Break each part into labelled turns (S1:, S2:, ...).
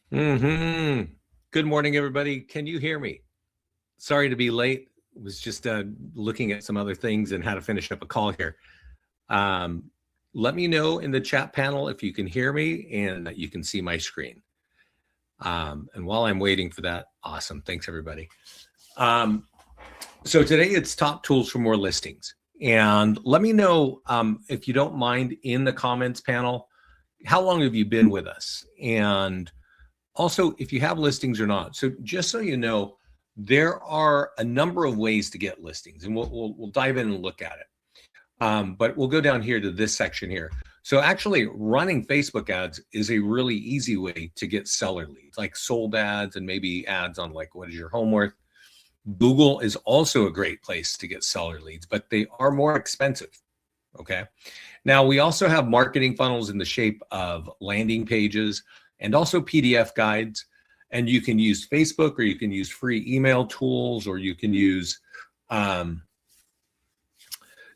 S1: Good morning, everybody. Can you hear me? Sorry to be late. Was just looking at some other things and how to finish up a call here. Um, Let me know in the chat panel if you can hear me and that you can see my screen. And while I'm waiting for that, awesome. Thanks, everybody. Um, so today it's top tools for more listings. And let me know if you don't mind in the comments panel, how long have you been with us? And also, if you have listings or not. So just so you know, there are a number of ways to get listings, and we'll dive in and look at it. But we'll go down here to this section here. So actually, running Facebook ads is a really easy way to get seller leads, like sold ads and maybe ads on like what is your home worth. Google is also a great place to get seller leads, but they are more expensive. Okay. Now we also have marketing funnels in the shape of landing pages and also PDF guides. And you can use Facebook, or you can use free email tools, or you can use, all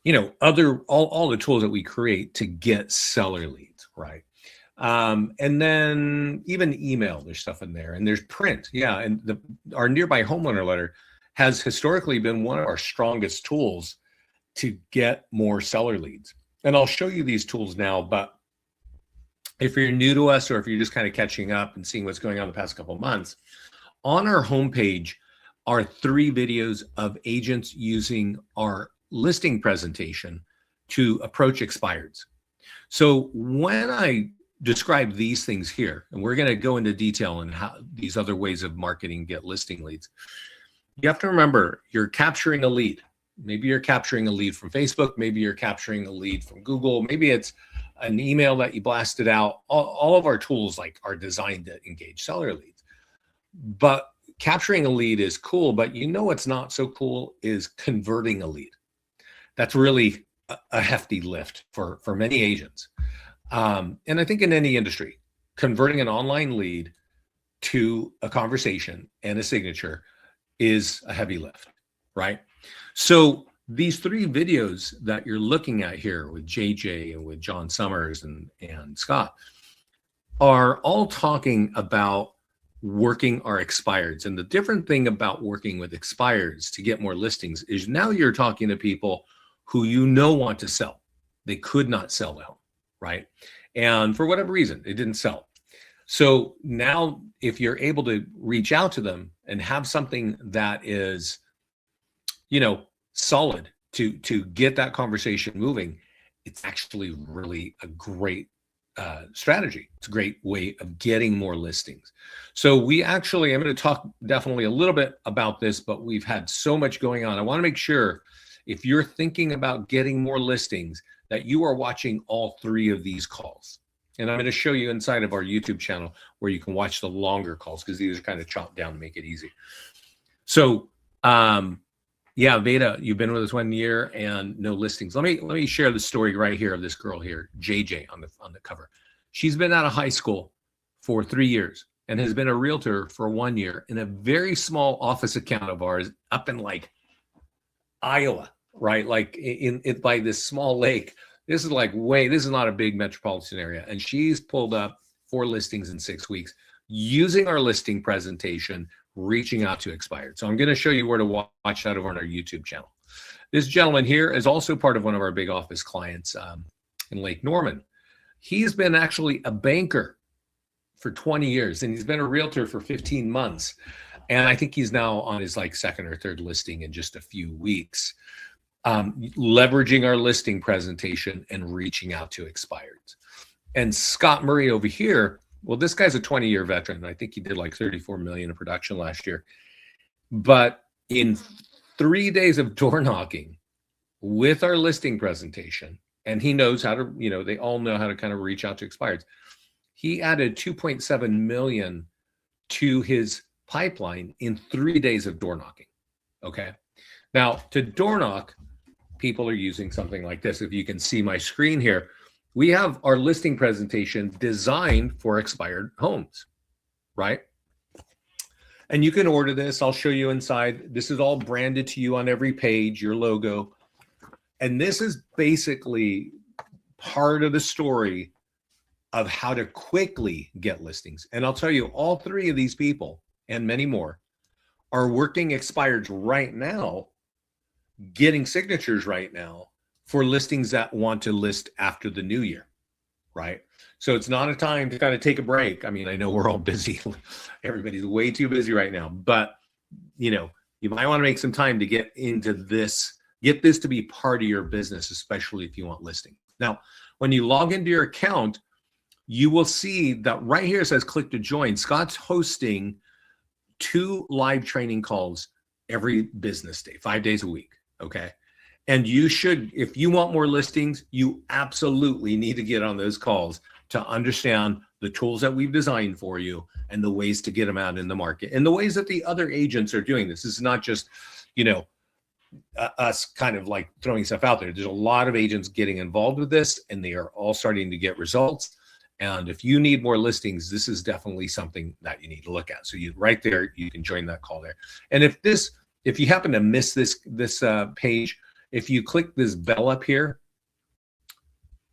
S1: the tools that we create to get seller leads, right? And then even email, there's stuff in there, and there's print. Yeah. And our nearby homeowner letter has historically been one of our strongest tools to get more seller leads. And I'll show you these tools now, but if you're new to us, or if you're just kind of catching up and seeing what's going on the past couple of months, on our homepage are 3 videos of agents using our listing presentation to approach expireds. So when I describe these things here, and we're going to go into detail on how these other ways of marketing get listing leads, you have to remember you're capturing a lead. Maybe you're capturing a lead from Facebook. Maybe you're capturing a lead from Google. Maybe it's an email that you blasted out. All of our tools are designed to engage seller leads. But capturing a lead is cool, but what's not so cool is converting a lead. That's really a hefty lift for many agents. And I think in any industry, converting an online lead to a conversation and a signature is a heavy lift, right? So these 3 videos that you're looking at here with JJ and with John Summers and Scott are all talking about working our expireds. And the different thing about working with expireds to get more listings is now you're talking to people who want to sell. They could not sell the home, right? And for whatever reason, it didn't sell. So now if you're able to reach out to them and have something that is, solid to get that conversation moving, it's actually really a great strategy. It's a great way of getting more listings. So I'm going to talk definitely a little bit about this, but we've had so much going on. I want to make sure if you're thinking about getting more listings that you are watching all 3 of these calls. And I'm going to show you inside of our YouTube channel where you can watch the longer calls, because these are kind of chopped down to make it easy. So, yeah, Veda, you've been with us 1 year and no listings. Let me share the story right here of this girl here, JJ, on the cover. She's been out of high school for 3 years and has been a realtor for 1 year in a very small office account of ours up in like Iowa, right? Like in by this small lake. This is not a big metropolitan area. And she's pulled up 4 listings in 6 weeks using our listing presentation, reaching out to expired. So I'm going to show you where to watch that over on our YouTube channel. This gentleman here is also part of one of our big office clients in Lake Norman. He's been actually a banker for 20 years, and he's been a realtor for 15 months. And I think he's now on his like 2nd or 3rd listing in just a few weeks, leveraging our listing presentation and reaching out to expireds. And Scott Murray over here, well, this guy's a 20-year veteran. I think he did like 34 million in production last year. But in 3 days of door knocking with our listing presentation, and he knows how to, they all know how to kind of reach out to expireds. He added 2.7 million to his pipeline in 3 days of door knocking. Okay. Now, to door knock, people are using something like this. If you can see my screen here, we have our listing presentation designed for expired homes, right? And you can order this. I'll show you inside. This is all branded to you on every page, your logo. And this is basically part of the story of how to quickly get listings. And I'll tell you, all three of these people and many more are working expireds right now, getting signatures right now for listings that want to list after the new year, right? So it's not a time to kind of take a break. I mean, I know we're all busy. Everybody's way too busy right now, but you know, you might want to make some time to get into this, get this to be part of your business, especially if you want listing. Now, when you log into your account, you will see that right here it says click to join. Scott's hosting 2 live training calls every business day, 5 days a week. Okay. And you should, if you want more listings, you absolutely need to get on those calls to understand the tools that we've designed for you and the ways to get them out in the market and the ways that the other agents are doing this. This is not just, you know, us kind of like throwing stuff out there. There's a lot of agents getting involved with this and they are all starting to get results. And if you need more listings, this is definitely something that you need to look at. So you right there, you can join that call there. And if you happen to miss this page, if you click this bell up here,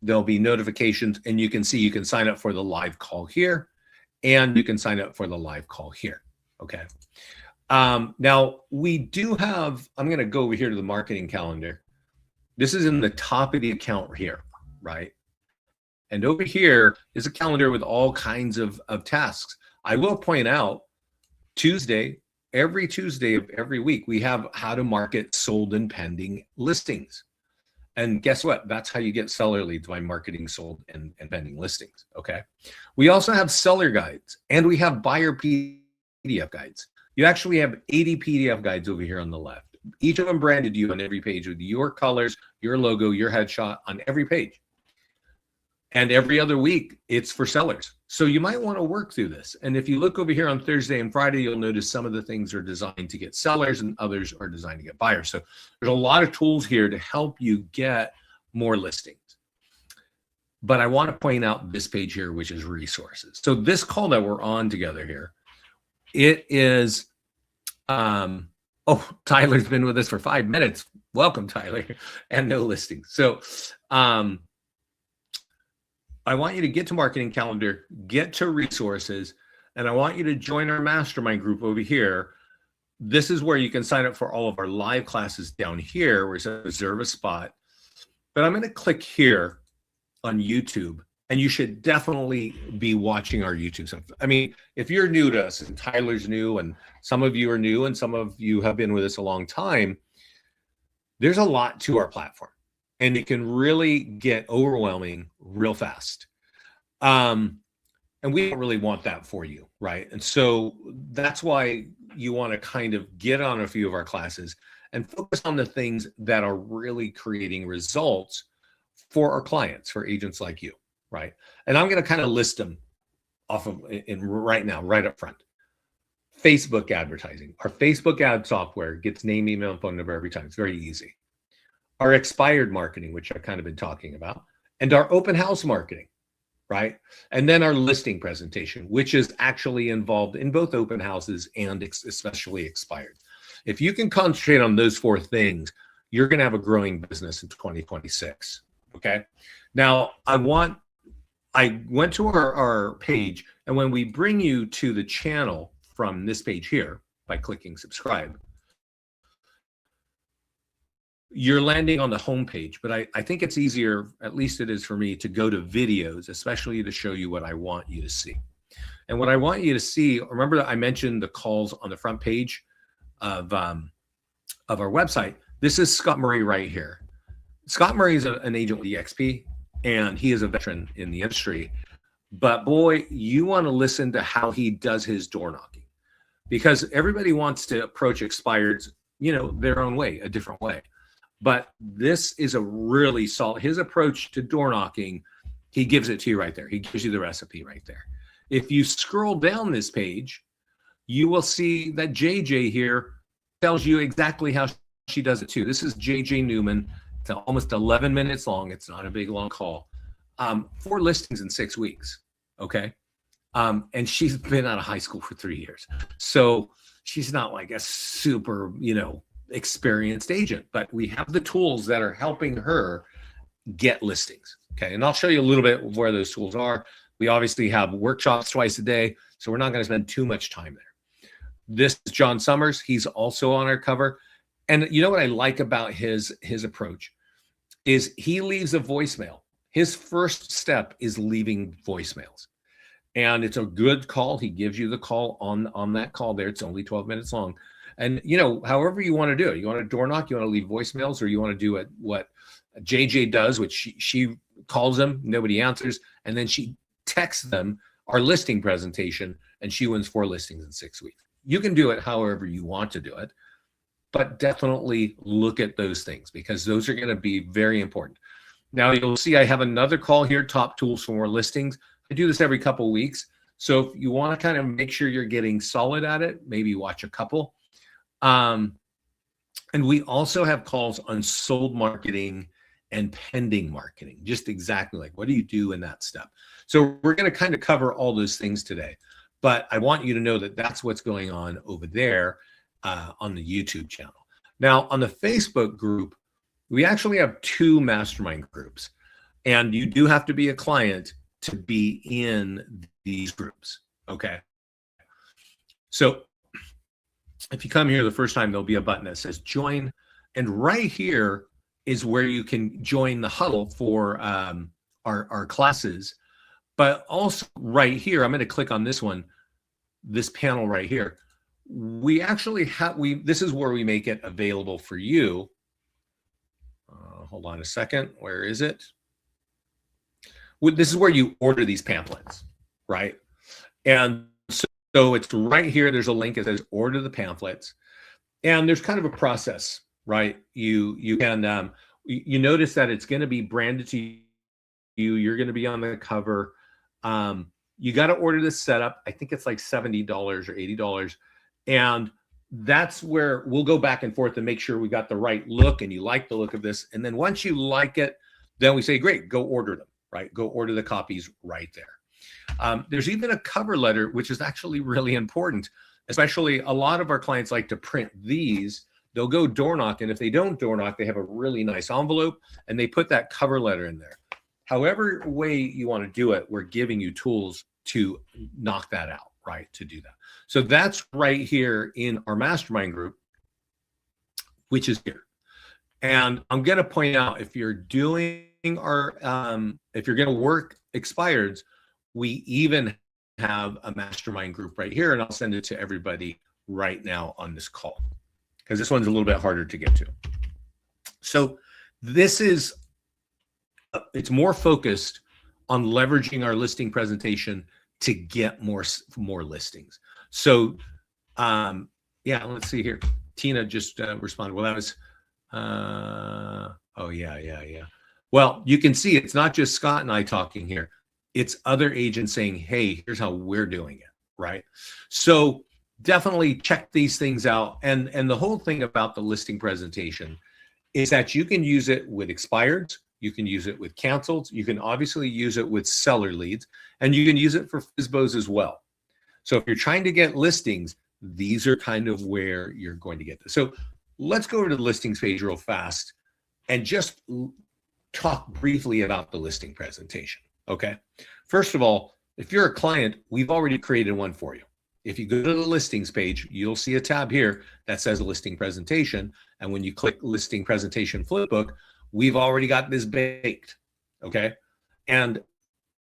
S1: there'll be notifications and you can see you can sign up for the live call here and you can sign up for the live call here. Okay. Now we do have, I'm going to go over here to the marketing calendar. This is in the top of the account here, right? And over here is a calendar with all kinds of tasks. I will point out every Tuesday of every week, we have how to market sold and pending listings. And guess what? That's how you get seller leads, by marketing sold and pending listings. Okay. We also have seller guides and we have buyer PDF guides. You actually have 80 PDF guides over here on the left. Each of them branded you on every page with your colors, your logo, your headshot on every page. And every other week, it's for sellers. So you might want to work through this. And if you look over here on Thursday and Friday, you'll notice some of the things are designed to get sellers and others are designed to get buyers. So there's a lot of tools here to help you get more listings. But I want to point out this page here, which is resources. So this call that we're on together here, it is, oh, Tyler's been with us for 5 minutes. Welcome, Tyler, and no listings. So, I want you to get to marketing calendar, get to resources, and I want you to join our mastermind group over here. This is where you can sign up for all of our live classes down here where it says reserve a spot. But I'm going to click here on YouTube, and you should definitely be watching our YouTube stuff. I mean, if you're new to us and Tyler's new and some of you are new and some of you have been with us a long time, there's a lot to our platform. And it can really get overwhelming real fast. And we don't really want that for you, right? And so that's why you want to kind of get on a few of our classes and focus on the things that are really creating results for our clients, for agents like you, right? And I'm going to kind of list them off of in right now, right up front. Facebook advertising. Our Facebook ad software gets name, email, and phone number every time. It's very easy. Our expired marketing, which I've kind of been talking about, and our open house marketing, right? And then our listing presentation, which is actually involved in both open houses and especially expired. If you can concentrate on those 4 things, you're going to have a growing business in 2026. Okay. Now I went to our page, and when we bring you to the channel from this page here by clicking subscribe, you're landing on the home page, but I think it's easier, at least it is for me, to go to videos, especially to show you what I want you to see. And what I want you to see, remember that I mentioned the calls on the front page of our website. This is Scott Murray right here. Scott Murray is an agent with EXP, and he is a veteran in the industry. But boy, you want to listen to how he does his door knocking, because everybody wants to approach expireds, you know, their own way, a different way. But this is a really solid, his approach to door knocking, he gives it to you right there. He gives you the recipe right there. If you scroll down this page, you will see that JJ here tells you exactly how she does it too. This is JJ Newman. It's almost 11 minutes long. It's not a big long call. 4 listings in 6 weeks. Okay. And she's been out of high school for 3 years. So she's not like a super, you know, experienced agent, but we have the tools that are helping her get listings. Okay. And I'll show you a little bit of where those tools are. We obviously have workshops twice a day, so we're not going to spend too much time there. This is John Summers. He's also on our cover. And you know what I like about his approach is he leaves a voicemail. His first step is leaving voicemails. And it's a good call. He gives you the call on that call there. It's only 12 minutes long. And, you know, however you want to do it, you want to door knock, you want to leave voicemails, or you want to do it what JJ does, which she calls them, nobody answers, and then she texts them our listing presentation, and she wins 4 listings in 6 weeks. You can do it however you want to do it, but definitely look at those things because those are going to be very important. Now you'll see I have another call here, top tools for more listings. I do this every couple of weeks. So if you want to kind of make sure you're getting solid at it, maybe watch a couple. And we also have calls on sold marketing and pending marketing, just exactly like what do you do in that step. So we're going to kind of cover all those things today, but I want you to know that that's what's going on over there on the YouTube channel. Now on the Facebook group, we actually have 2 mastermind groups, and you do have to be a client to be in these groups. Okay. So if you come here the first time, there'll be a button that says join. And right here is where you can join the huddle for our classes. But also right here, I'm going to click on this one, this panel right here. We actually have, this is where we make it available for you. Hold on a second. Where is it? This is where you order these pamphlets, right? And so it's right here. There's a link that says order the pamphlets. And there's kind of a process, right? You can, you notice that it's going to be branded to you. You're going to be on the cover. You got to order this setup. I think it's like $70 or $80. And that's where we'll go back and forth and make sure we got the right look and you like the look of this. And then once you like it, then we say, great, go order them, right? Go order the copies right there. There's even a cover letter, which is actually really important, especially a lot of our clients like to print these. They'll go door knock, and if they don't door knock, they have a really nice envelope and they put that cover letter in there. However way you want to do it, we're giving you tools to knock that out, right? To do that. So that's right here in our mastermind group, which is here. And I'm going to point out, if you're doing our, if you're going to work expireds, we even have a mastermind group right here, and I'll send it to everybody right now on this call, because this one's a little bit harder to get to. So this is, it's more focused on leveraging our listing presentation to get more listings. So yeah, let's see here. Tina just responded. Well, that was, oh yeah. Well, you can see it's not just Scott and I talking here. It's other agents saying, hey, here's how we're doing it, right? So definitely check these things out. And the whole thing about the listing presentation is that you can use it with expireds, you can use it with canceled, you can obviously use it with seller leads, and you can use it for FSBOs as well. So if you're trying to get listings, these are kind of where you're going to get this. So let's go over to the listings page real fast and just talk briefly about the listing presentation, okay? First of all, if you're a client, we've already created one for you. If you go to the listings page, you'll see a tab here that says listing presentation. And when you click listing presentation flipbook, we've already got this baked, okay? And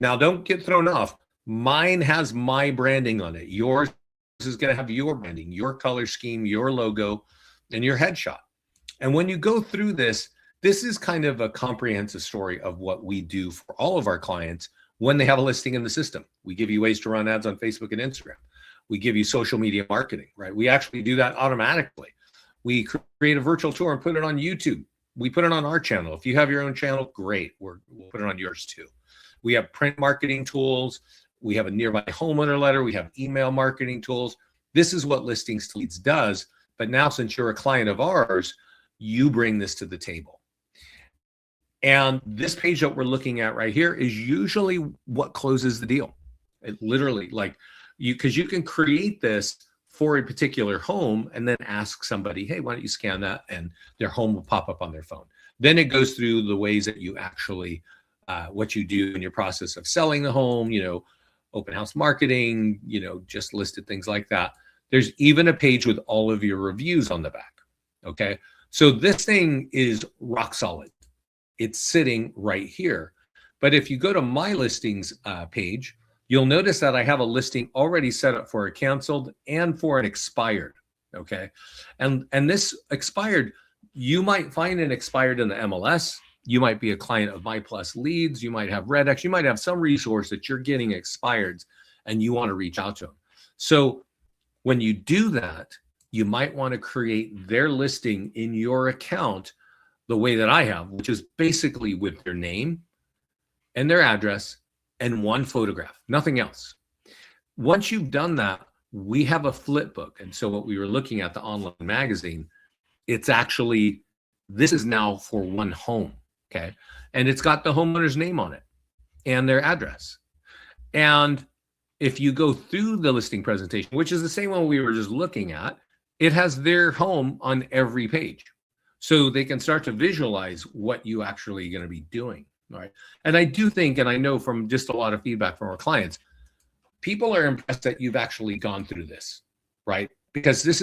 S1: now don't get thrown off. Mine has my branding on it. Yours is going to have your branding, your color scheme, your logo, and your headshot. And when you go through this, this is kind of a comprehensive story of what we do for all of our clients when they have a listing in the system. We give you ways to run ads on Facebook and Instagram. We give you social media marketing, right? We actually do that automatically. We create a virtual tour and put it on YouTube. We put it on our channel. If you have your own channel, great. We'll put it on yours too. We have print marketing tools. We have a nearby homeowner letter. We have email marketing tools. This is what Listings to Leads does. But now, since you're a client of ours, you bring this to the table. And this page that we're looking at right here is usually what closes the deal. It literally, like, because you can create this for a particular home and then ask somebody, hey, why don't you scan that? And their home will pop up on their phone. Then it goes through the ways that you actually what you do in your process of selling the home, open house marketing, just listed things like that. There's even a page with all of your reviews on the back. Okay. So this thing is rock solid. It's sitting right here. But if you go to my listings page, you'll notice that I have a listing already set up for a canceled and for an expired. Okay. And this expired, you might find an expired in the MLS. You might be a client of MyPlus Leads. You might have Redx. You might have some resource that you're getting expireds and you want to reach out to them. So when you do that, you might want to create their listing in your account the way that I have, which is basically with their name and their address and one photograph, nothing else. Once you've done that, we have a flip book. And so what we were looking at, the online magazine, it's actually, this is now for one home, okay? And it's got the homeowner's name on it and their address. And if you go through the listing presentation, which is the same one we were just looking at, it has their home on every page. So they can start to visualize what you actually going to be doing, right? And I do think, and I know from just a lot of feedback from our clients, people are impressed that you've actually gone through this, right? Because this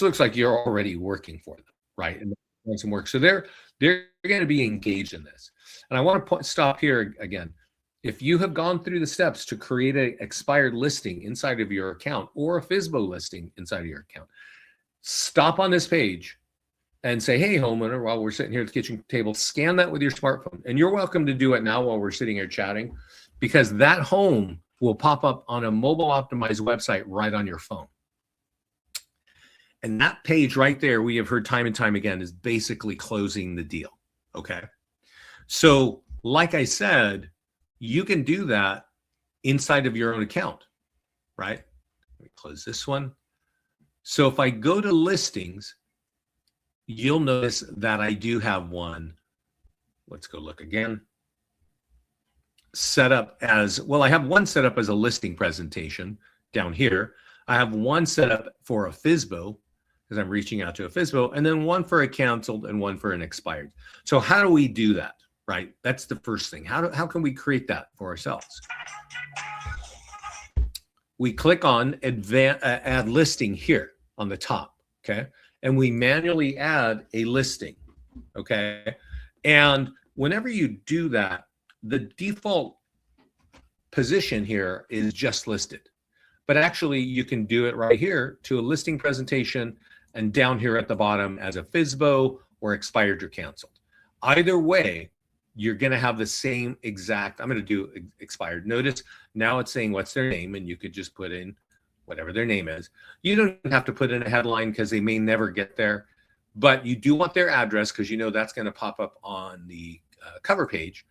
S1: looks like you're already working for them, right? And doing some work. So they're going to be engaged in this. And I want to stop here again. If you have gone through the steps to create an expired listing inside of your account or a FSBO listing inside of your account, stop on this page and say, hey, homeowner, while we're sitting here at the kitchen table, scan that with your smartphone. And you're welcome to do it now while we're sitting here chatting, because that home will pop up on a mobile optimized website right on your phone. And that page right there, we have heard time and time again, is basically closing the deal. Okay. So like I said, you can do that inside of your own account, right? Let me close this one. So if I go to listings, you'll notice that I do have one. Let's go look again. Set up as, well, I have one set up as a listing presentation down here. I have one set up for a FSBO because I'm reaching out to a FSBO, and then one for a canceled and one for an expired. So how do we do that, right? That's the first thing. How can we create that for ourselves? We click on add listing here on the top, okay? And we manually add a listing, okay? And whenever you do that, the default position here is just listed. But actually, you can do it right here to a listing presentation and down here at the bottom as a FSBO or expired or canceled. Either way, you're going to have the same exact, I'm going to do expired. Notice now it's saying what's their name, and you could just put in whatever their name is. You don't have to put in a headline because they may never get there, but you do want their address because you know that's going to pop up on the cover page.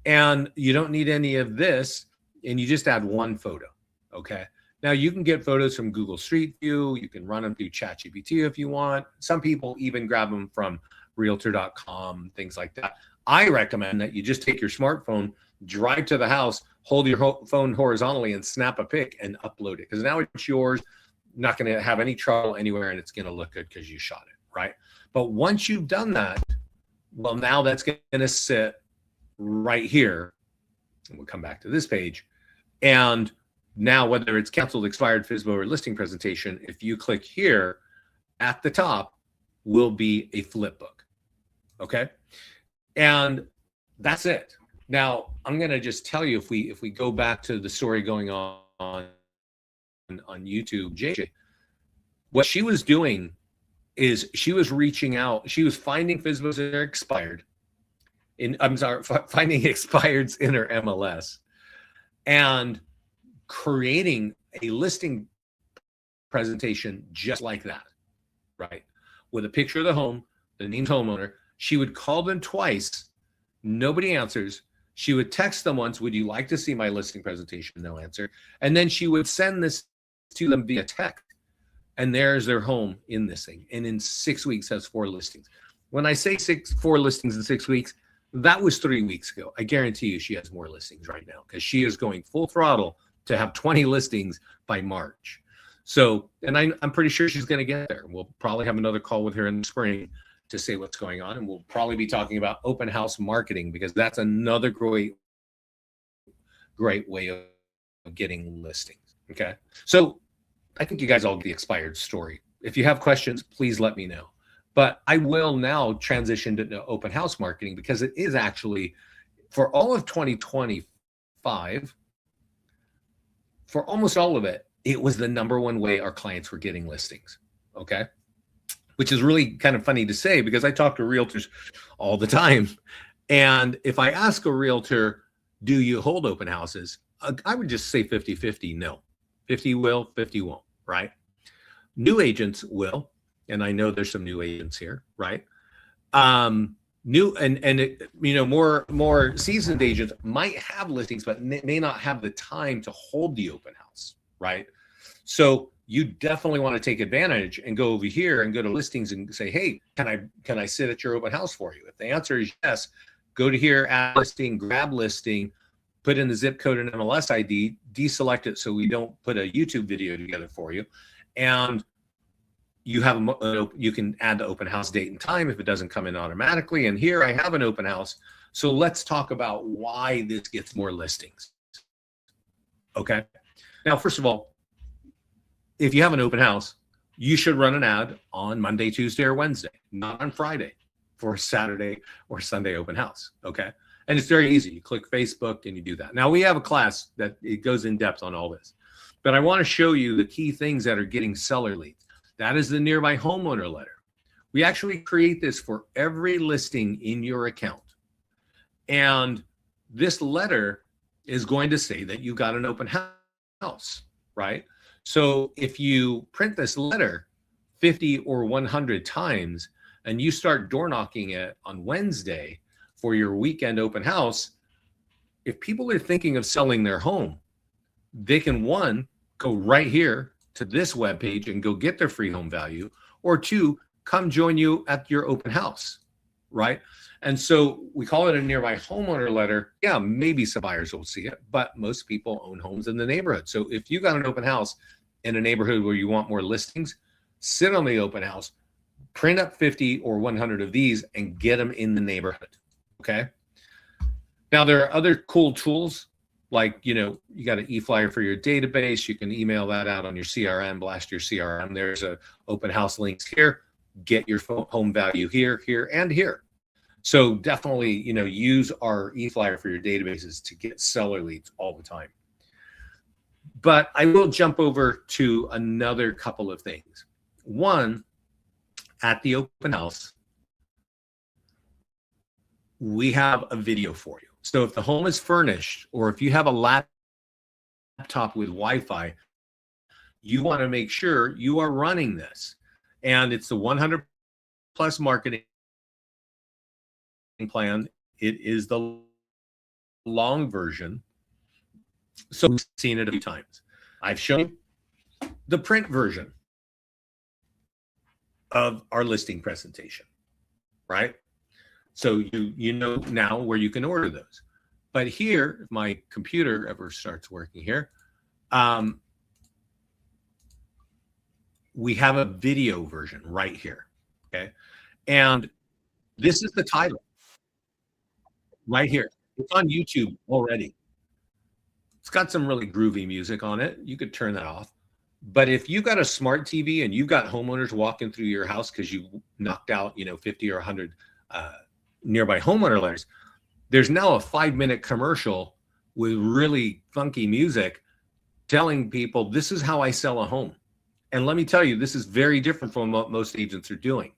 S1: And you don't need any of this, and you just add one photo, okay? Now you can get photos from Google Street View. You can run them through ChatGPT if you want. Some people even grab them from Realtor.com, things like that. I recommend that you just take your smartphone, drive to the house, hold your phone horizontally and snap a pic and upload it. Because now it's yours, not going to have any trouble anywhere, and it's going to look good because you shot it, right? But once you've done that, well, now that's going to sit right here. And we'll come back to this page. And now whether it's canceled, expired, FSBO, or listing presentation, if you click here at the top will be a flip book, okay? And that's it. Now, I'm going to just tell you, if we go back to the story going on YouTube, JJ, what she was doing is she was reaching out. She was finding FSBOs that are expired. Finding expireds in her MLS and creating a listing presentation just like that, right? With a picture of the home, the named homeowner. She would call them twice. Nobody answers. She would text them once, would you like to see my listing presentation? No answer. And then she would send this to them via text. And there's their home in this thing. And in 6 weeks has 4 listings. When I say 4 listings in 6 weeks, that was 3 weeks ago. I guarantee you she has more listings right now because she is going full throttle to have 20 listings by March. So, and I'm pretty sure she's going to get there. We'll probably have another call with her in the spring to say what's going on. And we'll probably be talking about open house marketing, because that's another great way of getting listings. Okay. So I think you guys all get the expired story. If you have questions, please let me know. But I will now transition to open house marketing, because it is actually, for all of 2025, for almost all of it, it was the number one way our clients were getting listings. Okay. Which is really kind of funny to say, because I talk to realtors all the time. And if I ask a realtor, do you hold open houses? I would just say 50-50, no. 50 will, 50 won't, right? New agents will, and I know there's some new agents here, right? More seasoned agents might have listings, but may not have the time to hold the open house, right? So you definitely want to take advantage and go over here and go to listings and say, hey, can I sit at your open house for you? If the answer is yes, go to here, add listing, grab listing, put in the zip code and MLS ID, deselect it so we don't put a YouTube video together for you, and you have you can add the open house date and time if it doesn't come in automatically. And here I have an open house. So let's talk about why this gets more listings. Okay. Now, first of all, if you have an open house, you should run an ad on Monday, Tuesday, or Wednesday, not on Friday for a Saturday or Sunday open house. Okay. And it's very easy. You click Facebook and you do that. Now, we have a class that it goes in depth on all this, but I want to show you the key things that are getting seller leads. That is the Nearby Homeowner letter. We actually create this for every listing in your account. And this letter is going to say that you got an open house, right? So if you print this letter 50 or 100 times and you start door knocking it on Wednesday for your weekend open house, if people are thinking of selling their home, they can, one, go right here to this webpage and go get their free home value, or two, come join you at your open house, right? And so we call it a Nearby Homeowner letter. Yeah, maybe some buyers will see it, but most people own homes in the neighborhood. So if you got an open house in a neighborhood where you want more listings, sit on the open house, print up 50 or 100 of these and get them in the neighborhood, okay? Now, there are other cool tools, like, you got an e-flyer for your database. You can email that out on your CRM, blast your CRM. There's a open house links here. Get your home value here, here, and here. So definitely, use our e-flyer for your databases to get seller leads all the time. But I will jump over to another couple of things. One, at the open house, we have a video for you. So if the home is furnished, or if you have a laptop with Wi-Fi, you want to make sure you are running this. And it's the 100 plus marketing plan. It is the long version. So we've seen it a few times. I've shown the print version of our listing presentation, right? So you know now where you can order those. But here, if my computer ever starts working here, we have a video version right here, okay? And this is the title right here. It's on YouTube already. It's got some really groovy music on it. You could turn that off. But if you got a smart TV and you've got homeowners walking through your house because you knocked out, 50 or 100 Nearby Homeowner letters, there's now a 5-minute commercial with really funky music telling people, this is how I sell a home. And let me tell you, this is very different from what most agents are doing.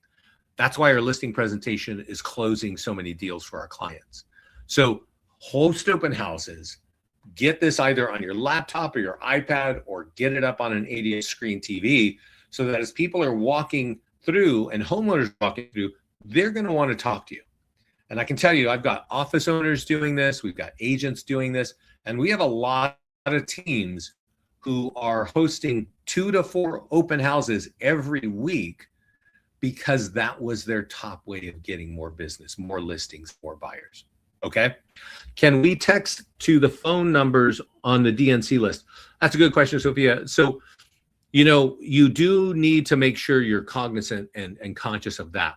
S1: That's why our listing presentation is closing so many deals for our clients. So host open houses, get this either on your laptop or your iPad, or get it up on an 80-inch screen TV, so that as people are walking through and homeowners walking through, they're going to want to talk to you. And I can tell you, I've got office owners doing this. We've got agents doing this. And we have a lot of teams who are hosting 2 to 4 open houses every week, because that was their top way of getting more business, more listings, more buyers. Okay. Can we text to the phone numbers on the DNC list? That's a good question, Sophia. So, you do need to make sure you're cognizant and conscious of that.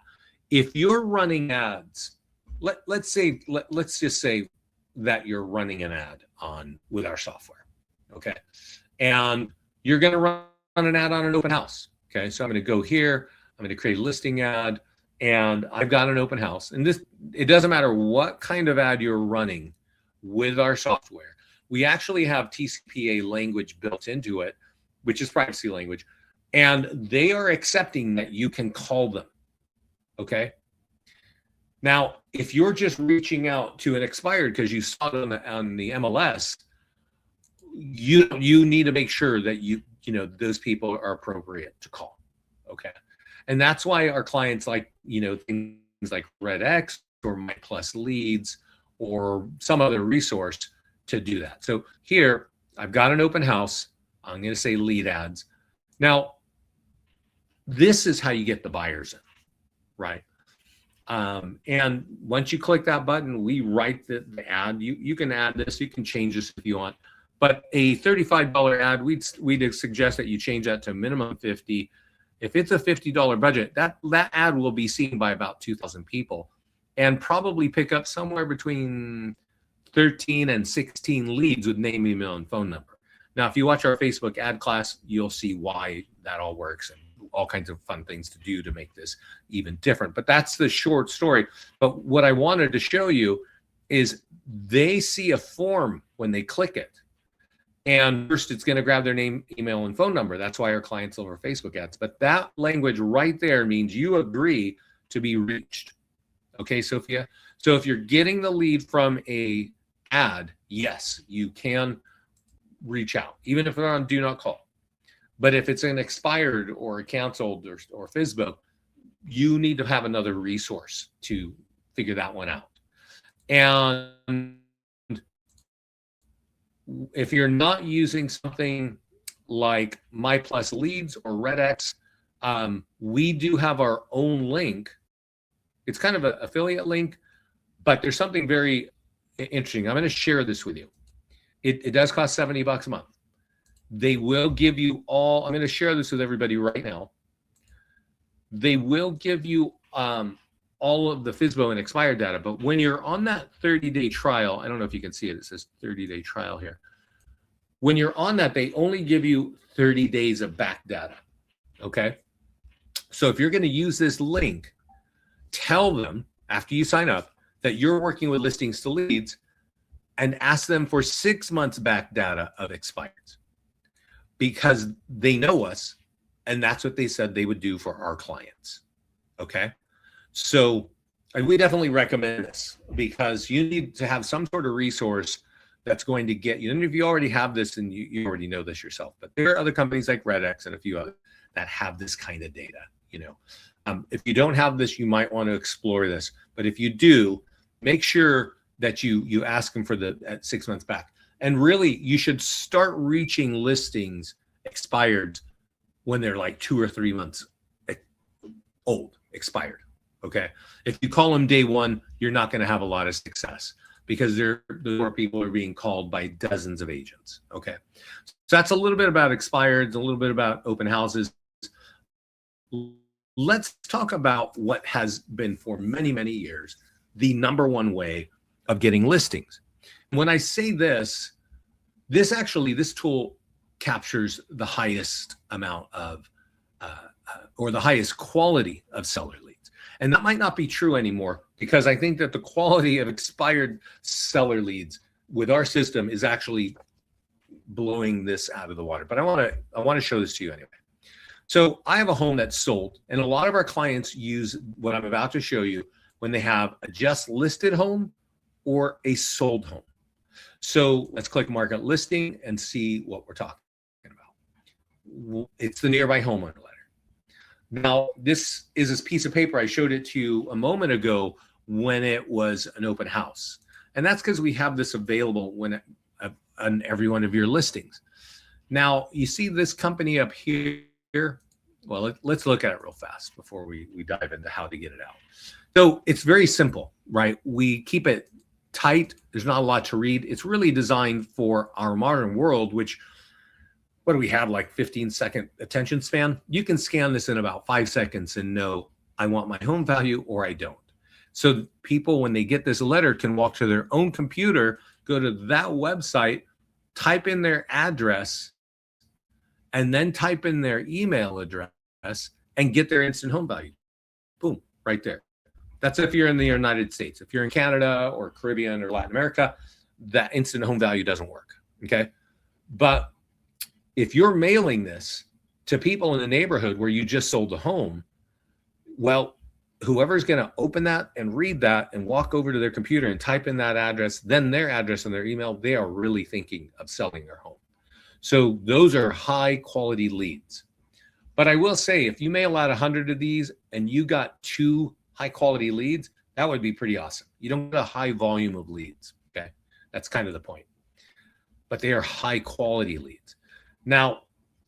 S1: if you're running ads, let's just say that you're running an ad with our software, okay? And you're going to run an ad on an open house, okay? So I'm going to go here, I'm going to create a listing ad, and I've got an open house. And it doesn't matter what kind of ad you're running with our software. We actually have TCPA language built into it, which is privacy language, and they are accepting that you can call them, okay? Now, if you're just reaching out to an expired because you saw it on the MLS, you need to make sure that those people are appropriate to call, okay? And that's why our clients like, things like RedX or MyPlusLeads or some other resource to do that. So here, I've got an open house. I'm going to say lead ads. Now, this is how you get the buyers in, right? And once you click that button, we write the ad. You can add this, you can change this if you want. But a $35 ad, we'd suggest that you change that to minimum 50. If it's a $50 budget, that ad will be seen by about 2,000 people and probably pick up somewhere between 13 and 16 leads with name, email, and phone number. Now, if you watch our Facebook ad class, you'll see why that all works and all kinds of fun things to do to make this even different. But that's the short story. But what I wanted to show you is they see a form when they click it. And first, it's going to grab their name, email, and phone number. That's why our clients love our Facebook ads. But that language right there means you agree to be reached. Okay, Sophia? So if you're getting the lead from a ad, yes, you can reach out, even if they're on do not call. But if it's an expired or a canceled or FSBO, you need to have another resource to figure that one out. And if you're not using something like MyPlusLeads or RedX, we do have our own link. It's kind of an affiliate link, but there's something very interesting. I'm going to share this with you. It does cost $70 a month. They will give you all, I'm going to share this with everybody right now. They will give you all of the FSBO and expired data, but when you're on that 30-day trial, I don't know if you can see it, it says 30-day trial here. When you're on that, they only give you 30 days of back data, okay? So if you're going to use this link, tell them after you sign up that you're working with Listings to Leads and ask them for 6 months back data of expireds, because they know us and that's what they said they would do for our clients, okay? So we definitely recommend this because you need to have some sort of resource that's going to get you. And if you already have this and you already know this yourself, but there are other companies like RedX and a few others that have this kind of data, If you don't have this, you might want to explore this. But if you do, make sure that you ask them for the 6 months back. And really, you should start reaching listings expired when they're like 2 or 3 months old, expired. Okay. If you call them day one, you're not going to have a lot of success because the more people are being called by dozens of agents. Okay. So that's a little bit about expireds, a little bit about open houses. Let's talk about what has been for many, many years, the number one way of getting listings. When I say this tool captures the highest amount of, or the highest quality of seller leads. And that might not be true anymore because I think that the quality of expired seller leads with our system is actually blowing this out of the water. But I want to show this to you anyway. So I have a home that's sold, and a lot of our clients use what I'm about to show you when they have a just listed home or a sold home. So let's click market listing and see what we're talking about. It's the nearby homeowner letter. Now, this is this piece of paper. I showed it to you a moment ago when it was an open house. And that's because we have this available on every one of your listings. Now, you see this company up here. Well, let's look at it real fast before we dive into how to get it out. So it's very simple, right? We keep it tight. There's not a lot to read. It's really designed for our modern world, which, what do we have, like 15-second attention span? You can scan this in about 5 seconds and know, I want my home value or I don't. So people, when they get this letter, can walk to their own computer, go to that website, type in their address, and then type in their email address and get their instant home value. Boom, right there. That's if you're in the United States. If you're in Canada or Caribbean or Latin America, that instant home value doesn't work, okay? But if you're mailing this to people in the neighborhood where you just sold a home, well, whoever's going to open that and read that and walk over to their computer and type in that address, then their address and their email, they are really thinking of selling their home. So those are high quality leads. But I will say, if you mail out 100 of these and you got 2 high quality leads, that would be pretty awesome. You don't get a high volume of leads, okay? That's kind of the point. But they are high quality leads. Now,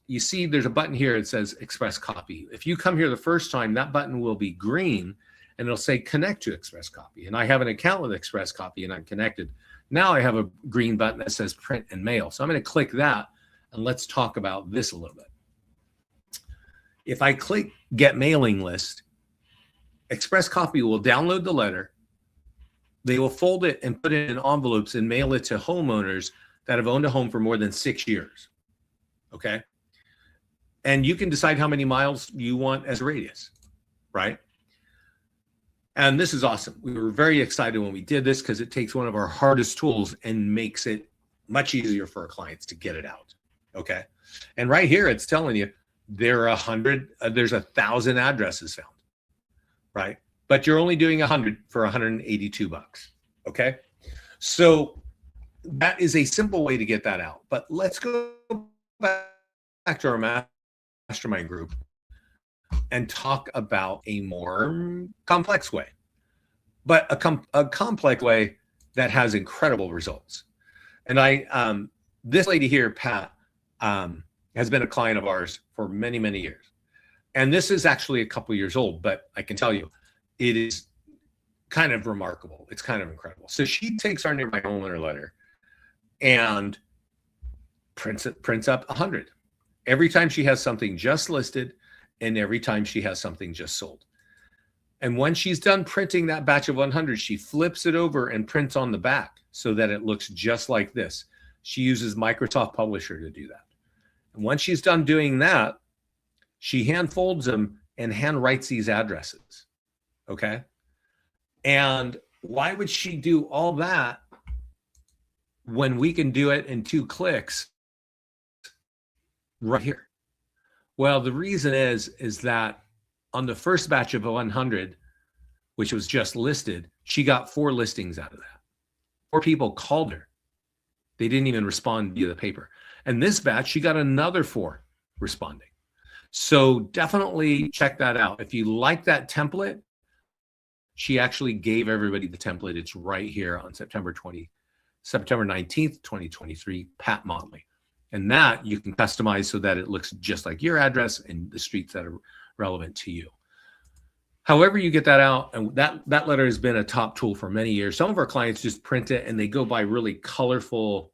S1: you see there's a button here that says Express Copy. If you come here the first time, that button will be green and it'll say connect to Express Copy. And I have an account with Express Copy and I'm connected. Now I have a green button that says print and mail. So I'm going to click that and let's talk about this a little bit. If I click Get Mailing List, Express Copy will download the letter. They will fold it and put it in envelopes and mail it to homeowners that have owned a home for more than 6 years. Okay. And you can decide how many miles you want as a radius, right? And this is awesome. We were very excited when we did this because it takes one of our hardest tools and makes it much easier for our clients to get it out. Okay. And right here, it's telling you there are there's 1,000 addresses found, right? But you're only doing 100 for $182. Okay. So that is a simple way to get that out. But let's go back to our mastermind group and talk about a more complex way, but a complex way that has incredible results. And this lady here, Pat, has been a client of ours for many, many years. And this is actually a couple years old, but I can tell you, it is kind of remarkable. It's kind of incredible. So she takes our Nearby Homeowner letter and prints up 100. Every time she has something just listed and every time she has something just sold. And when she's done printing that batch of 100, she flips it over and prints on the back so that it looks just like this. She uses Microsoft Publisher to do that. And once she's done doing that, she hand folds them and hand writes these addresses. Okay. And why would she do all that when we can do it in 2 clicks right here? Well, the reason is that on the first batch of 100, which was just listed, she got 4 listings out of that. 4 people called her. They didn't even respond via the paper. And this batch, she got another 4 responding. So definitely check that out. If you like that template, she actually gave everybody the template. It's right here on September 19th, 2023, Pat Motley. And that you can customize so that it looks just like your address and the streets that are relevant to you. However you get that out, and that letter has been a top tool for many years. Some of our clients just print it and they go by really colorful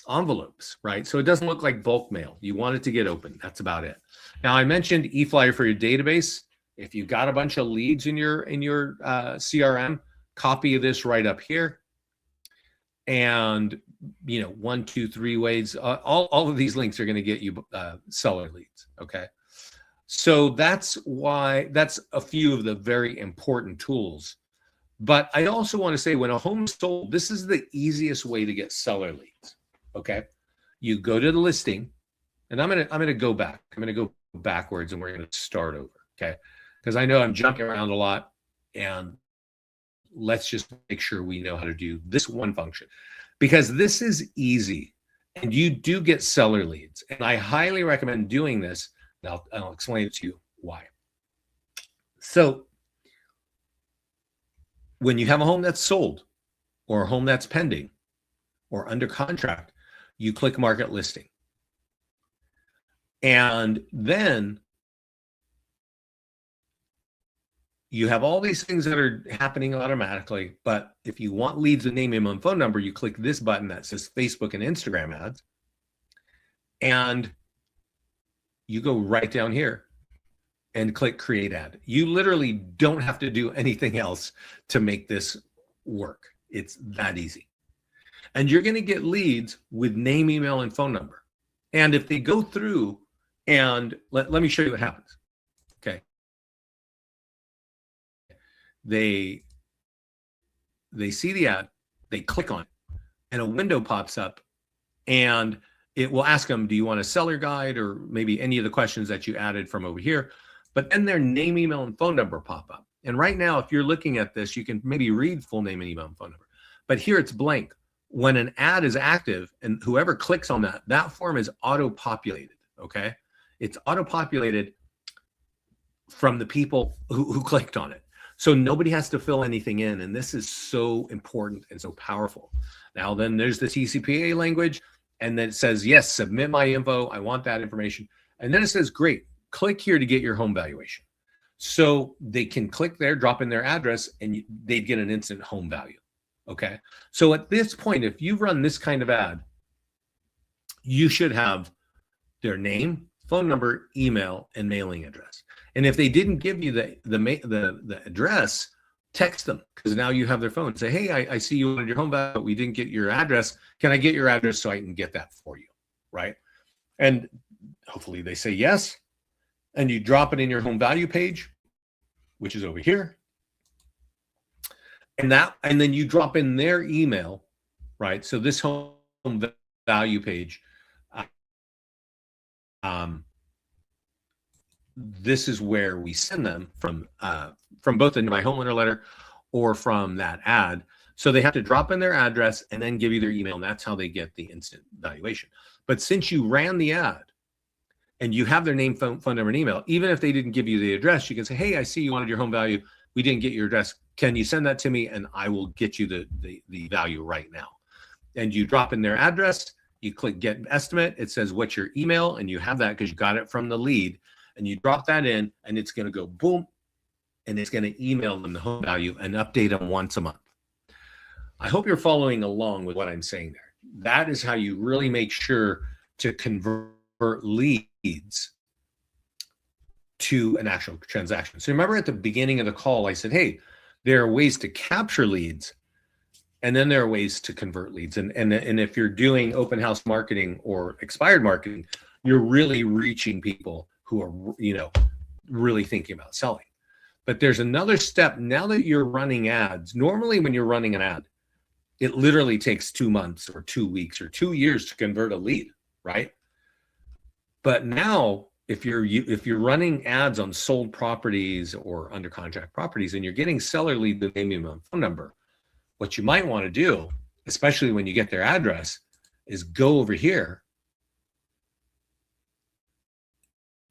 S1: envelopes, right? So it doesn't look like bulk mail. You want it to get open. That's about it. Now I mentioned eFlyer for your database. If you've got a bunch of leads in your CRM, copy this right up here. And 1, 2, 3 ways. All of these links are going to get you seller leads. Okay. So that's a few of the very important tools. But I also want to say when a home's sold, this is the easiest way to get seller leads. Okay. You go to the listing, and I'm going to go back. I'm going to go backwards and we're going to start over. Okay. Because I know I'm jumping around a lot, and let's just make sure we know how to do this one function, because this is easy and you do get seller leads. And I highly recommend doing this. And I'll explain it to you why. So when you have a home that's sold or a home that's pending or under contract, you click market listing. And then you have all these things that are happening automatically. But if you want leads with name, email, and phone number, you click this button that says Facebook and Instagram ads. And you go right down here and click create ad. You literally don't have to do anything else to make this work. It's that easy. And you're going to get leads with name, email, and phone number. And if they go through and let me show you what happens. Okay. They see the ad, they click on it, and a window pops up, and it will ask them, do you want a seller guide, or maybe any of the questions that you added from over here? But then their name, email, and phone number pop up. And right now, if you're looking at this, you can maybe read full name and email and phone number. But here it's blank. When an ad is active and whoever clicks on that form is auto-populated, okay? It's auto-populated from the people who clicked on it. So nobody has to fill anything in. And this is so important and so powerful. Now, then there's the TCPA language. And then it says, yes, submit my info. I want that information. And then it says, great, click here to get your home valuation. So they can click there, drop in their address, and they'd get an instant home value. Okay. So at this point, if you run this kind of ad, you should have their name, phone number, email, and mailing address. And if they didn't give you the address, text them, because now you have their phone. Say, hey, I see you wanted your home value, but we didn't get your address. Can I get your address so I can get that for you? Right. And hopefully they say yes. And you drop it in your home value page, which is over here. And then you drop in their email, right? So this home value page, this is where we send them from both the My Homeowner Letter or from that ad. So they have to drop in their address and then give you their email, and that's how they get the instant valuation. But since you ran the ad and you have their name, phone number, and email, even if they didn't give you the address, you can say, hey, I see you wanted your home value. We didn't get your address. Can you send that to me? And I will get you the value right now. And you drop in their address, you click get estimate. It says, what's your email? And you have that because you got it from the lead. And you drop that in, and it's going to go boom, and it's going to email them the home value and update them once a month. I hope you're following along with what I'm saying there. That is how you really make sure to convert leads to an actual transaction. So remember at the beginning of the call, I said, hey, there are ways to capture leads, and then there are ways to convert leads. And if you're doing open house marketing or expired marketing, you're really reaching people who are, really thinking about selling. But there's another step. Now that you're running ads, normally when you're running an ad, it literally takes 2 months or 2 weeks or 2 years to convert a lead, right? But now, if you're running ads on sold properties or under contract properties and you're getting seller lead, the name, email, and phone number, what you might want to do, especially when you get their address, is go over here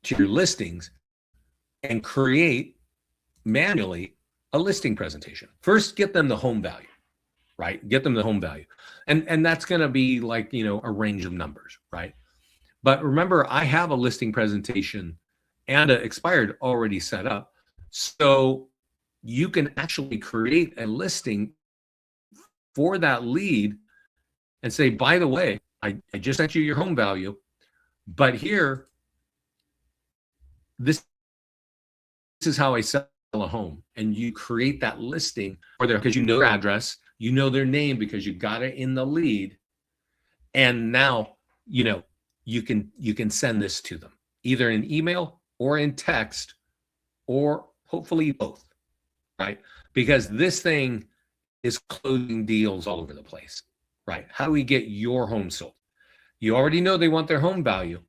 S1: to your listings and create manually a listing presentation. First, get them the home value, right? Get them the home value. And that's going to be like, a range of numbers, right? But remember, I have a listing presentation and an expired already set up. So you can actually create a listing for that lead and say, by the way, I just sent you your home value, but here, this is how I sell a home. And you create that listing for their, because you know their address, you know their name because you got it in the lead. And now, you can send this to them either in email or in text, or hopefully both, right? Because this thing is closing deals all over the place, right? How do we get your home sold? You already know they want their home value.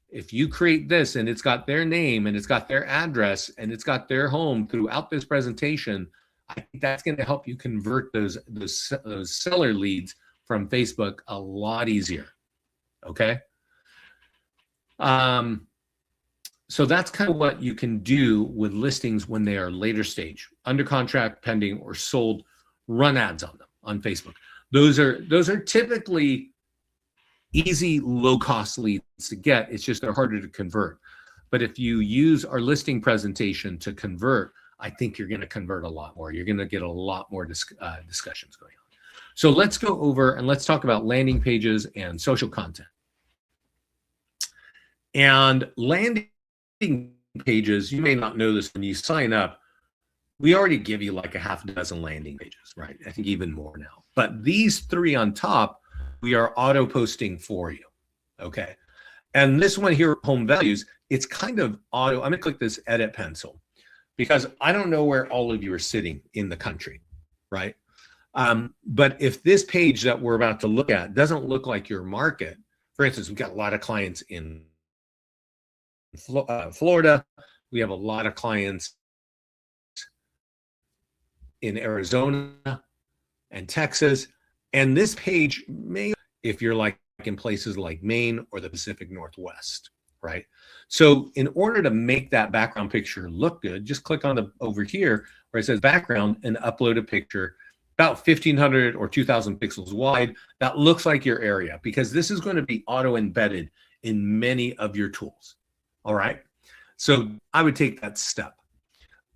S1: If you create this and it's got their name and it's got their address and it's got their home throughout this presentation, I think that's going to help you convert those seller leads from Facebook a lot easier. Okay. So that's kind of what you can do with listings when they are later stage, under contract, pending, or sold. Run ads on them on Facebook. Those are typically easy, low-cost leads to get. It's just they're harder to convert. But if you use our listing presentation to convert, I think you're going to convert a lot more. You're going to get a lot more discussions going on. So let's go over and let's talk about landing pages and social content. And landing pages, you may not know this, when you sign up, we already give you like a half dozen landing pages, right? I think even more now. But these 3 on top, we are auto posting for you, okay? And this one here, home values, it's kind of auto. I'm gonna click this edit pencil because I don't know where all of you are sitting in the country, right? But if this page that we're about to look at doesn't look like your market, for instance, we've got a lot of clients in Florida. We have a lot of clients in Arizona and Texas. And this page may, if you're like in places like Maine or the Pacific Northwest, right? So in order to make that background picture look good, just click on the over here where it says background and upload a picture about 1,500 or 2,000 pixels wide. That looks like your area, because this is going to be auto embedded in many of your tools. All right. So I would take that step.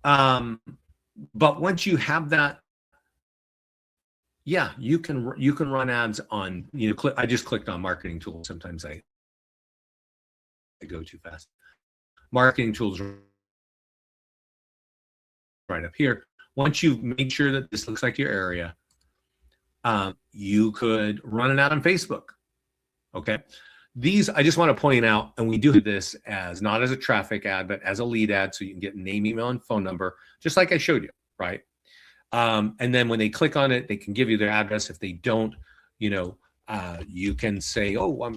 S1: But once you have that, yeah, you can run ads on, I just clicked on marketing tools. Sometimes I go too fast. Marketing tools right up here. Once you've made sure that this looks like your area, you could run an ad on Facebook. Okay. These, I just want to point out, and we do this as not as a traffic ad, but as a lead ad. So you can get name, email, and phone number, just like I showed you, right? And then when they click on it, they can give you their address. If they don't, you can say, oh,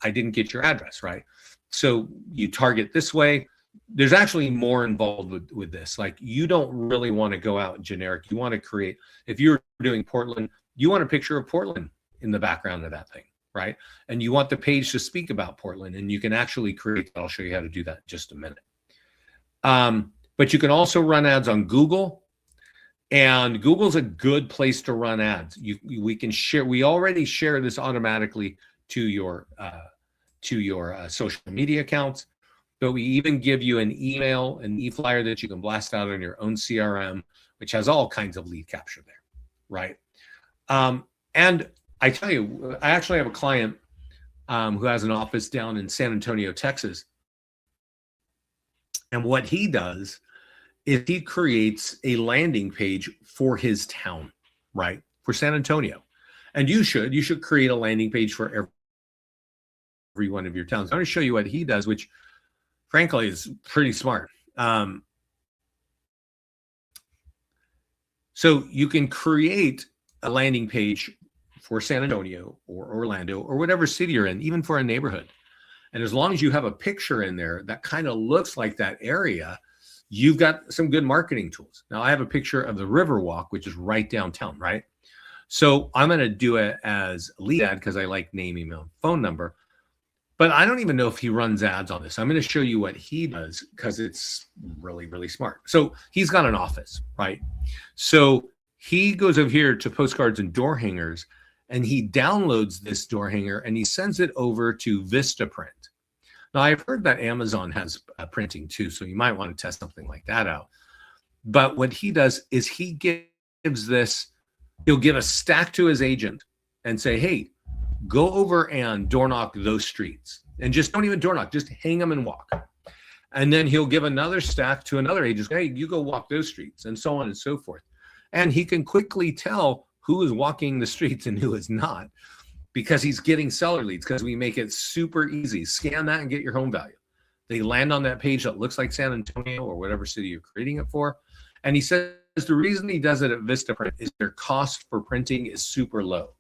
S1: I didn't get your address, right? So you target this way. There's actually more involved with this. Like, you don't really want to go out generic. You want to create, if you're doing Portland, you want a picture of Portland in the background of that thing, right? And you want the page to speak about Portland, and you can actually create that. I'll show you how to do that in just a minute. But you can also run ads on Google, and Google's a good place to run ads. We can share. We already share this automatically to your social media accounts, but we even give you an email, an e-flyer that you can blast out on your own CRM, which has all kinds of lead capture there, right? And I tell you, I actually have a client who has an office down in San Antonio, Texas. And what he does is he creates a landing page for his town, right? For San Antonio. And you should create a landing page for every one of your towns. I'm going to show you what he does, which frankly is pretty smart. So you can create a landing page for San Antonio or Orlando or whatever city you're in, even for a neighborhood. And as long as you have a picture in there that kind of looks like that area, you've got some good marketing tools. Now, I have a picture of the Riverwalk, which is right downtown, right? So I'm going to do it as a lead ad because I like name, email, phone number. But I don't even know if he runs ads on this. I'm going to show you what he does because it's really, really smart. So he's got an office, right? So he goes over here to postcards and door hangers, and he downloads this door hanger and he sends it over to Vistaprint. Now, I've heard that Amazon has printing too, so you might want to test something like that out. But what he does is he gives this, he'll give a stack to his agent and say, hey, go over and door knock those streets. And just don't even door knock, just hang them and walk. And then he'll give another stack to another agent, hey, you go walk those streets, and so on and so forth. And he can quickly tell who is walking the streets and who is not, because he's getting seller leads, because we make it super easy. Scan that and get your home value. They land on that page that looks like San Antonio or whatever city you're creating it for. And he says the reason he does it at Vistaprint is their cost for printing is super low.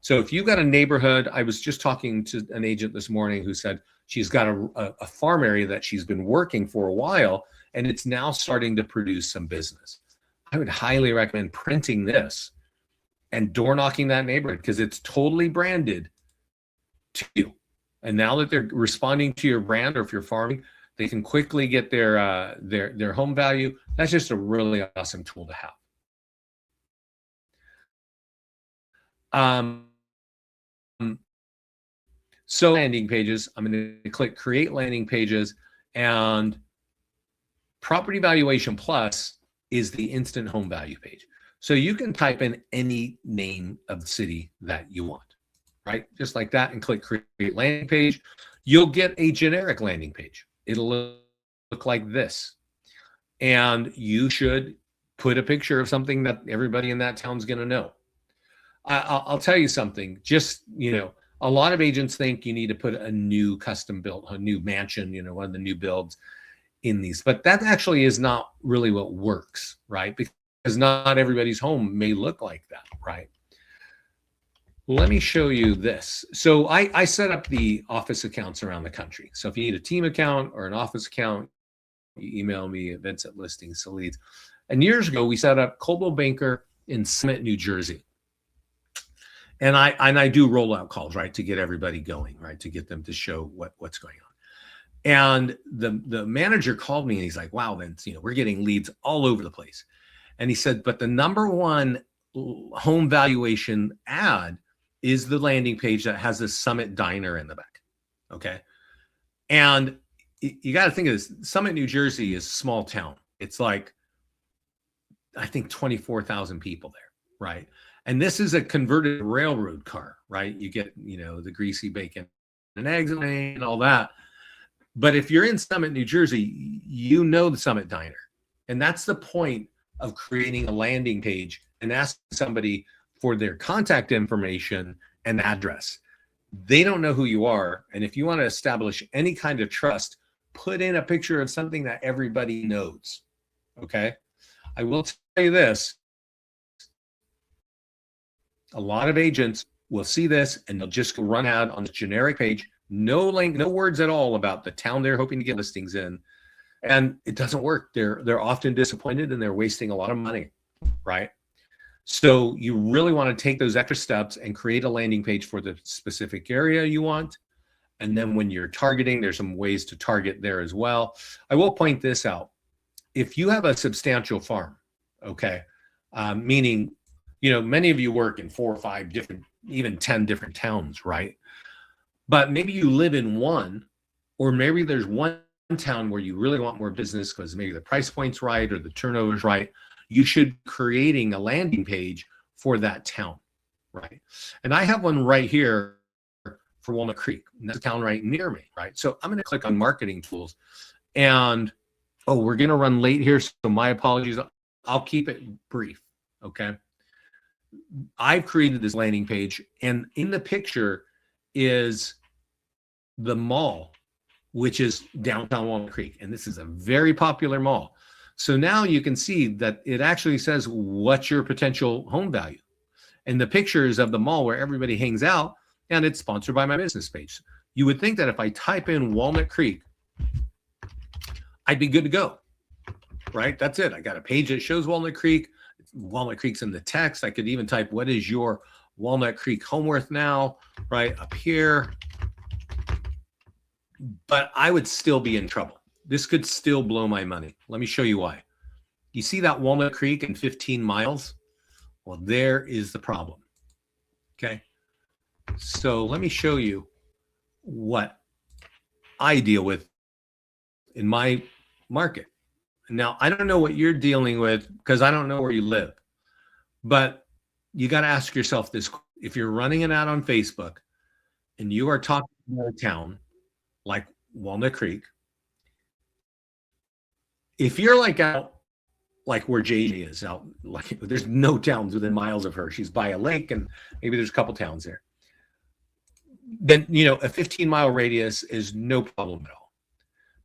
S1: So if you've got a neighborhood, I was just talking to an agent this morning who said she's got a farm area that she's been working for a while, and it's now starting to produce some business. I would highly recommend printing this and door knocking that neighborhood because it's totally branded to you. And now that they're responding to your brand, or if you're farming, they can quickly get their home value. That's just a really awesome tool to have. So landing pages, I'm going to click create landing pages, and Property Valuation Plus is the instant home value page. So you can type in any name of the city that you want, right? Just like that, and click create landing page. You'll get a generic landing page. It'll look look like this. And you should put a picture of something that everybody in that town's going to know. I'll tell you something. Just, a lot of agents think you need to put a new custom built, a new mansion, one of the new builds in these, but that actually is not really what works, right? Because not everybody's home may look like that, right? Let me show you this. So I set up the office accounts around the country. So if you need a team account or an office account, you email me at Vince@ListingsToLeads. And years ago, we set up Coldwell Banker in Summit, New Jersey. And I do rollout calls, right, to get everybody going, right, to get them to show what's going on. And the manager called me and he's like, wow, Vince, we're getting leads all over the place. And he said, but the number one home valuation ad is the landing page that has the Summit Diner in the back. Okay. And you got to think of this. Summit, New Jersey is a small town. It's like, I think 24,000 people there. Right. And this is a converted railroad car, right? You get, the greasy bacon and eggs and all that. But if you're in Summit, New Jersey, the Summit Diner. And that's the point of creating a landing page and asking somebody for their contact information and address. They don't know who you are. And if you want to establish any kind of trust, put in a picture of something that everybody knows. Okay. I will tell you this. A lot of agents will see this and they'll just run out on the generic page. No link, no words at all about the town they're hoping to get listings in. And it doesn't work. They're often disappointed and they're wasting a lot of money, right? So you really want to take those extra steps and create a landing page for the specific area you want. And then when you're targeting, there's some ways to target there as well. I will point this out. If you have a substantial farm, okay, meaning, many of you work in 4 or 5 different, even 10 different towns, right? But maybe you live in one, or maybe there's one town where you really want more business because maybe the price point's right or the turnover's right. You should be creating a landing page for that town, right? And I have one right here for Walnut Creek. And that's a town right near me, right? So I'm going to click on marketing tools and, we're going to run late here. So my apologies. I'll keep it brief. Okay. I've created this landing page and in the picture is the mall, which is downtown Walnut Creek. And this is a very popular mall. So now you can see that it actually says, what's your potential home value? And the pictures of the mall where everybody hangs out, and it's sponsored by my business page. You would think that if I type in Walnut Creek, I'd be good to go, right? That's it. I got a page that shows Walnut Creek. Walnut Creek's in the text. I could even type, what is your Walnut Creek home worth now, right up here. But I would still be in trouble. This could still blow my money. Let me show you why. You see that Walnut Creek in 15 miles? Well, there is the problem. Okay. So let me show you what I deal with in my market. Now, I don't know what you're dealing with because I don't know where you live, but you got to ask yourself this. If you're running an ad on Facebook and you are talking about a town like Walnut Creek, if you're like out like where JJ is out, like there's no towns within miles of her. She's by a lake and maybe there's a couple towns there. Then, a 15-mile radius is no problem at all.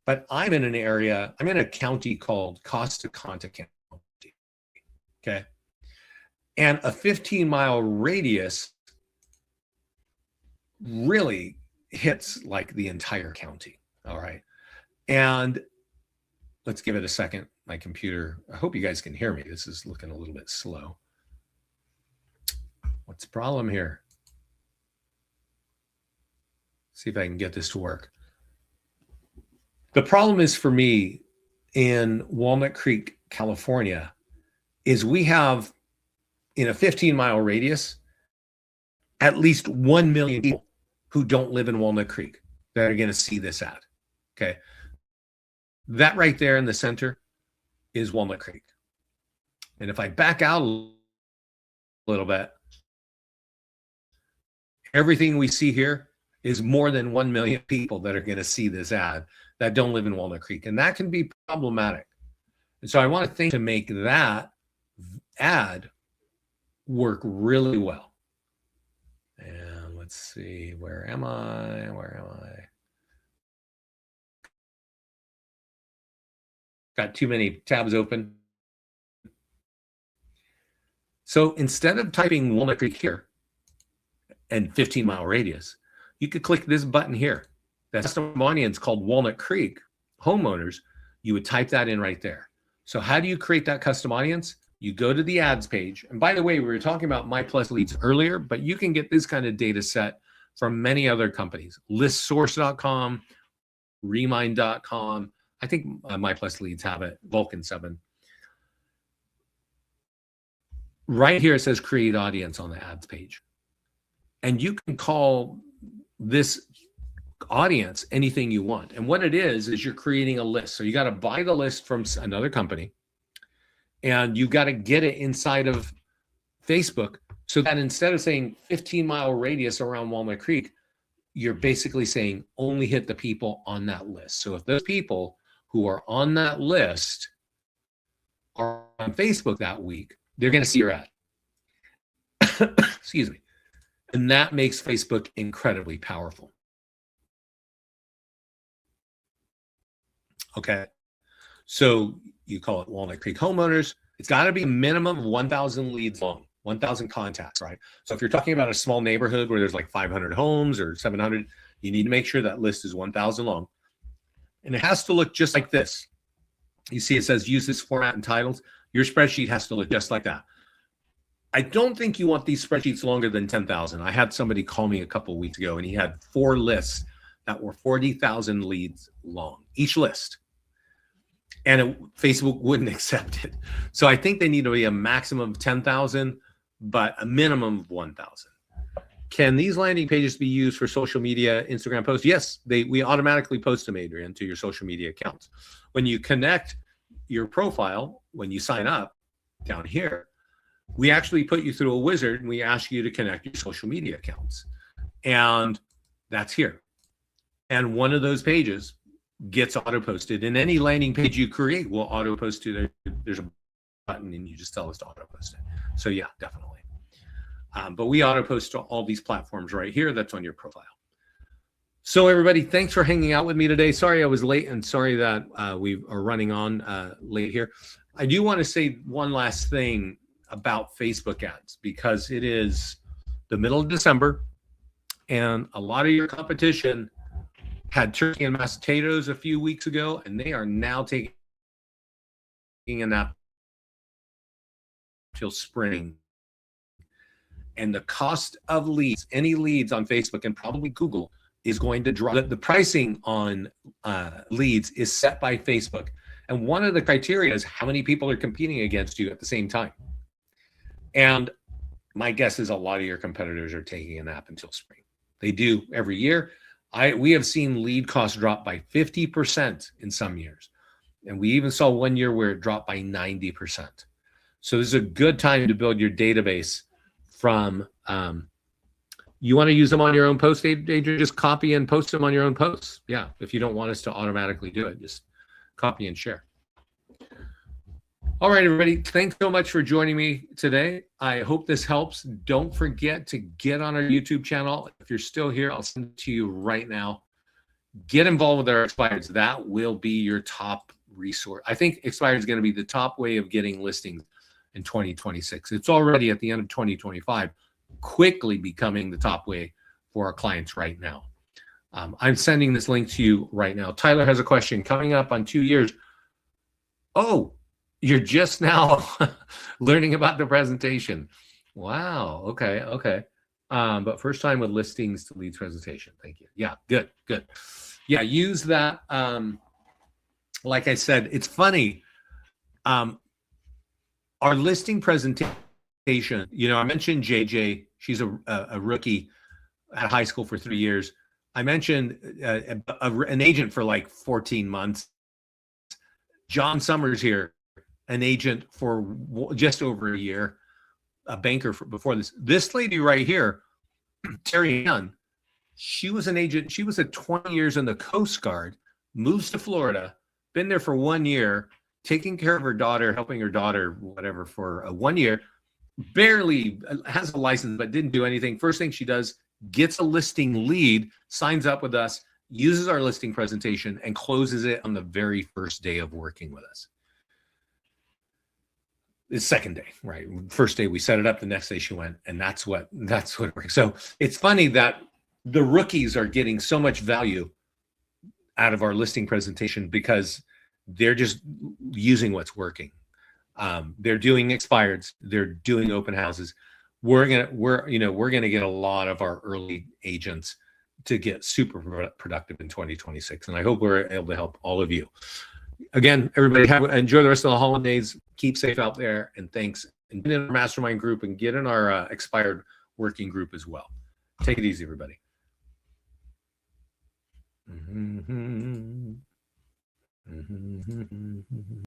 S1: But I'm in a county called Costa Conta County. Okay. And a 15-mile radius really hits like the entire county. All right. And let's give it a second. My computer, I hope you guys can hear me. This is looking a little bit slow. What's the problem here? See if I can get this to work. The problem is for me in Walnut Creek, California, is we have in a 15-mile radius, at least 1 million people who don't live in Walnut Creek that are going to see this ad. Okay. That right there in the center is Walnut Creek. And if I back out a little bit, everything we see here is more than 1 million people that are going to see this ad that don't live in Walnut Creek, and that can be problematic. And so I want to think to make that ad work really well. And let's see, where am I? Got too many tabs open. So instead of typing Walnut Creek here and 15-mile radius, you could click this button here. That custom audience called Walnut Creek homeowners. You would type that in right there. So how do you create that custom audience? You go to the ads page. And by the way, we were talking about MyPlusLeads earlier, but you can get this kind of data set from many other companies. ListSource.com, Remind.com. I think MyPlusLeads have it, Vulcan 7. Right here, it says create audience on the ads page. And you can call this audience anything you want. And what it is you're creating a list. So you got to buy the list from another company, and you got to get it inside of Facebook, so that instead of saying 15-mile radius around Walnut Creek, you're basically saying only hit the people on that list. So if those people who are on that list are on Facebook that week, they're going to see your ad. Excuse me. And that makes Facebook incredibly powerful. Okay. So you call it Walnut Creek homeowners. It's got to be a minimum of 1,000 leads long, 1,000 contacts, right? So if you're talking about a small neighborhood where there's like 500 homes or 700, you need to make sure that list is 1,000 long. And it has to look just like this. You see, it says use this format and titles. Your spreadsheet has to look just like that. I don't think you want these spreadsheets longer than 10,000. I had somebody call me a couple of weeks ago, and he had 4 lists that were 40,000 leads long, each list. And Facebook wouldn't accept it. So I think they need to be a maximum of 10,000, but a minimum of 1,000. Can these landing pages be used for social media, Instagram posts? Yes, we automatically post them, Adrian, to your social media accounts. When you connect your profile, when you sign up down here, we actually put you through a wizard and we ask you to connect your social media accounts. And that's here. And one of those pages gets auto-posted, and any landing page you create will auto-post to there. There's a button and you just tell us to auto-post it. So yeah, definitely. But we auto-post to all these platforms right here. That's on your profile. So everybody, thanks for hanging out with me today. Sorry I was late, and sorry that we are running on late here. I do want to say one last thing about Facebook ads, because it is the middle of December and a lot of your competition had turkey and mashed potatoes a few weeks ago, and they are now taking a nap till spring. And the cost of leads, any leads on Facebook and probably Google, is going to drop. The pricing on leads is set by Facebook. And one of the criteria is how many people are competing against you at the same time. And my guess is a lot of your competitors are taking a nap until spring. They do every year. We have seen lead costs drop by 50% in some years. And we even saw one year where it dropped by 90%. So this is a good time to build your database from, you want to use them on your own post, Adrian, just copy and post them on your own posts. Yeah, if you don't want us to automatically do it, just copy and share. All right, everybody, thanks so much for joining me today. I hope this helps. Don't forget to get on our YouTube channel. If you're still here, I'll send it to you right now. Get involved with our Expireds. That will be your top resource. I think Expired is going to be the top way of getting listings in 2026. It's already at the end of 2025, quickly becoming the top way for our clients right now. I'm sending this link to you right now. Tyler has a question coming up on 2 years. Oh, you're just now learning about the presentation. Wow. Okay. But first time with listings to leads presentation. Thank you. Yeah, good. Yeah, use that. Like I said, it's funny. Our listing presentation, I mentioned JJ. She's a rookie at high school for 3 years. I mentioned an agent for like 14 months. John Summers here, an agent for just over a year, a banker before this. This lady right here, Terry Ann, she was an agent. She was at 20 years in the Coast Guard, moves to Florida, been there for 1 year, taking care of her daughter, helping her daughter, whatever, for 1 year, barely has a license, but didn't do anything. First thing she does, gets a listing lead, signs up with us, uses our listing presentation, and closes it on the very first day of working with us. The second day, right? First day we set it up, the next day she went, and that's what works. So it's funny that the rookies are getting so much value out of our listing presentation because they're just using what's working. They're doing expireds, they're doing open houses. We're gonna get a lot of our early agents to get super productive in 2026, and I hope we're able to help all of you. Again, everybody, enjoy the rest of the holidays. Keep safe out there, and thanks. And get in our mastermind group and get in our expired working group as well. Take it easy, everybody.